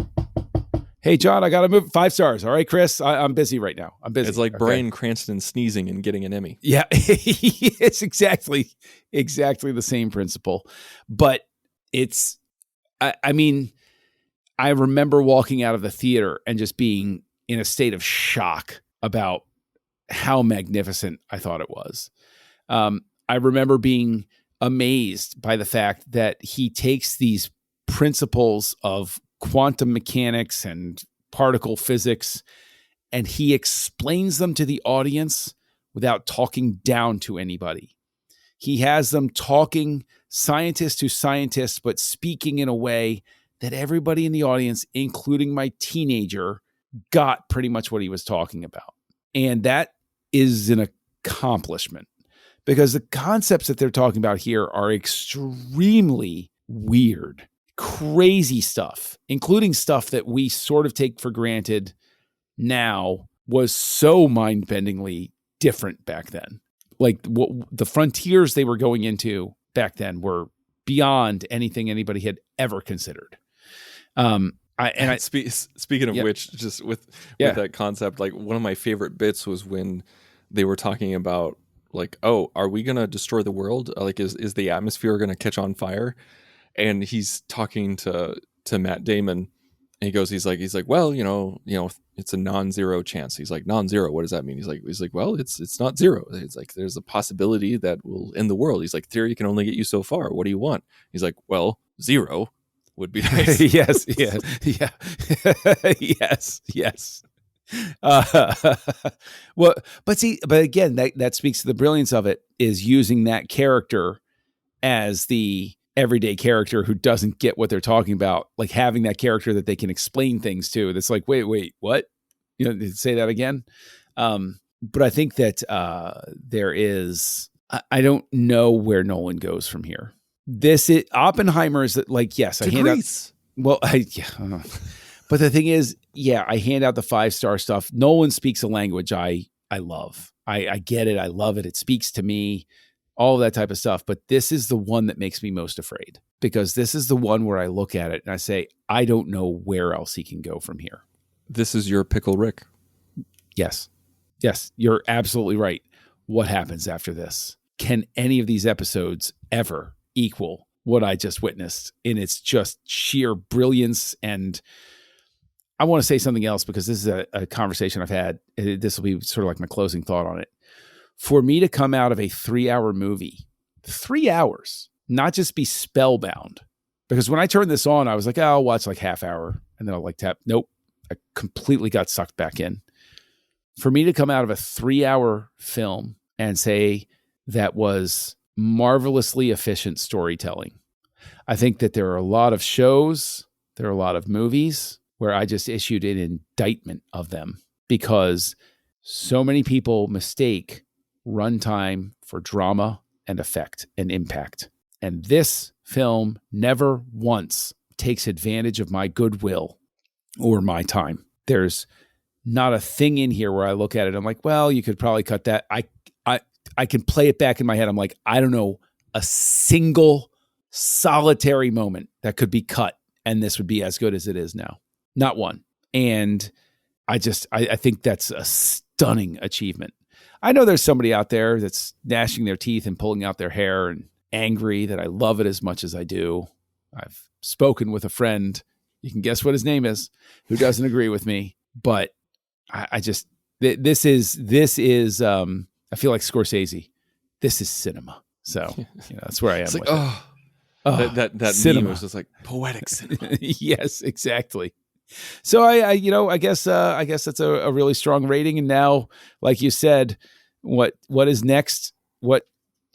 hey John, I got to move 5 stars. All right, Chris, I'm busy right now. I'm busy. It's like Bryan Cranston sneezing and getting an Emmy. Yeah, it's exactly the same principle. But it's, I mean, I remember walking out of the theater and just being in a state of shock about how magnificent I thought it was. I remember being amazed by the fact that he takes these principles of quantum mechanics and particle physics, and he explains them to the audience without talking down to anybody. He has them talking scientist to scientist, but speaking in a way that everybody in the audience, including my teenager, got pretty much what he was talking about. And that is an accomplishment because the concepts that they're talking about here are extremely weird, crazy stuff, including stuff that we sort of take for granted now was so mind-bendingly different back then. Like the frontiers they were going into back then were beyond anything anybody had ever considered. Speaking of which, just with that concept, like one of my favorite bits was when they were talking about like, oh, are we going to destroy the world? Like, is the atmosphere going to catch on fire? And he's talking to Matt Damon, and he's like, well, it's a non-zero chance. He's like, non-zero. What does that mean? He's like, well, it's not zero. It's like, there's a possibility that will end the world. He's like, theory can only get you so far. What do you want? He's like, well, 0 would be nice. Yes. Well, but again, that speaks to the brilliance of it, is using that character as the everyday character who doesn't get what they're talking about, like having that character that they can explain things to. That's like, wait, what? Say that again. But I think that there is, I don't know where Nolan goes from here. Oppenheimer is like, yes, I hand out. Well, but the thing is, I hand out the 5-star stuff. Nolan speaks a language I love. I get it. I love it. It speaks to me, all of that type of stuff. But this is the one that makes me most afraid, because this is the one where I look at it and I say, I don't know where else he can go from here. This is your Pickle Rick. Yes, you're absolutely right. What happens after this? Can any of these episodes ever equal what I just witnessed in its just sheer brilliance? And I want to say something else, because this is a conversation I've had. This will be sort of like my closing thought on it. For me to come out of a 3-hour movie, 3 hours, not just be spellbound, because when I turned this on, I was like, I'll watch like half hour and then I'll like tap. Nope. I completely got sucked back in. For me to come out of a 3-hour film and say that was marvelously efficient storytelling. I think that there are a lot of shows, there are a lot of movies where I just issued an indictment of them because so many people mistake runtime for drama and effect and impact. And this film never once takes advantage of my goodwill or my time. There's not a thing in here where I look at it, I'm like, well, you could probably cut that. I can play it back in my head. I'm like, I don't know a single solitary moment that could be cut and this would be as good as it is now. Not one. And I think that's a stunning achievement. I know there's somebody out there that's gnashing their teeth and pulling out their hair and angry that I love it as much as I do. I've spoken with a friend, you can guess what his name is, who doesn't agree with me, but this is I feel like Scorsese. This is cinema. So that's where I am. It's like, with that cinema. meme was just like poetic cinema. Yes, exactly. So I guess that's a really strong rating. And now, like you said, what is next? What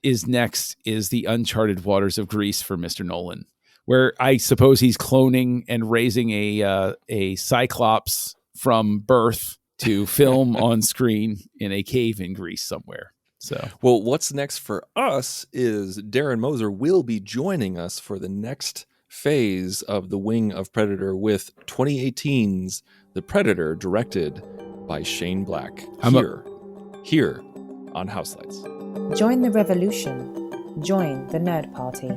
is next is the uncharted waters of Greece for Mr. Nolan, where I suppose he's cloning and raising a cyclops from birth to film on screen in a cave in Greece somewhere. So, well, what's next for us is Darren Moser will be joining us for the next phase of the Wing of Predator with 2018's The Predator, directed by Shane Black. Here on Houselights. Join the revolution. Join the Nerd Party.